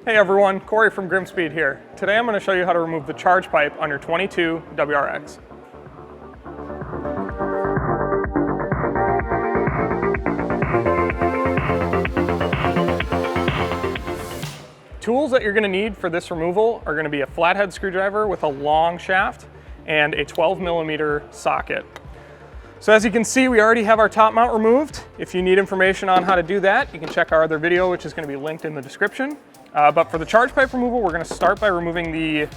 Hey everyone, Corey from GrimmSpeed here. Today I'm going to show you how to remove the charge pipe on your 22 WRX. Tools that you're going to need for this removal are going to be a flathead screwdriver with a long shaft and a 12mm socket. So as you can see, we already have our top mount removed. If you need information on how to do that, you can check our other video, which is going to be linked in the description. But for the charge pipe removal, we're going to start by removing the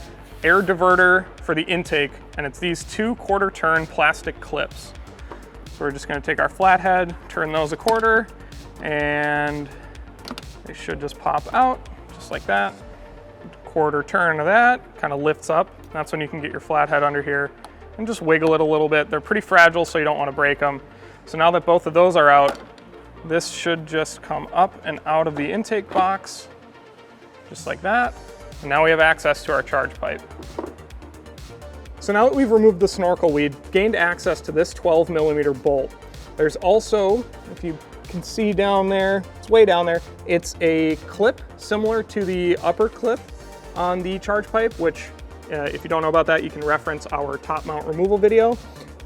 air diverter for the intake, and it's these 2 quarter-turn plastic clips. So we're just going to take our flathead, turn those a quarter, and they should just pop out, just like that. Quarter turn of that, kind of lifts up. That's when you can get your flathead under here and just wiggle it a little bit. They're pretty fragile, so you don't want to break them. So now that both of those are out, this should just come up and out of the intake box, just like that. And now we have access to our charge pipe. So now that we've removed the snorkel, we've gained access to this 12mm bolt. There's also, if you can see down there, it's way down there, it's a clip similar to the upper clip on the charge pipe, which if you don't know about that, you can reference our top mount removal video.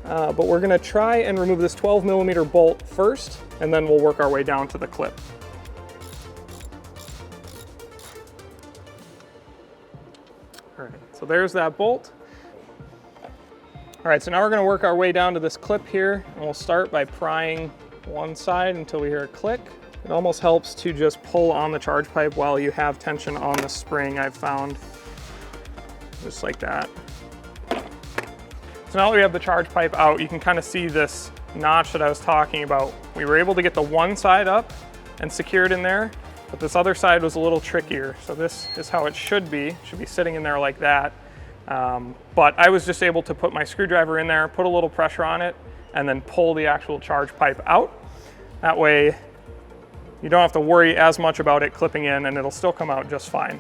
But we're gonna try and remove this 12mm bolt first, and then we'll work our way down to the clip. All right, so there's that bolt. All right, so now we're gonna work our way down to this clip here, and we'll start by prying one side until we hear a click. It almost helps to just pull on the charge pipe while you have tension on the spring, I've found. Just like that. So now that we have the charge pipe out, you can kind of see this notch that I was talking about. We were able to get the one side up and secure it in there, but this other side was a little trickier. So this is how it should be sitting in there like that. But I was just able to put my screwdriver in there, put a little pressure on it, and then pull the actual charge pipe out. That way, you don't have to worry as much about it clipping in, and it'll still come out just fine.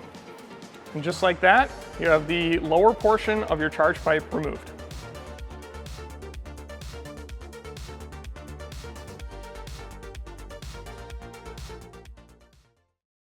And just like that, you have the lower portion of your charge pipe removed.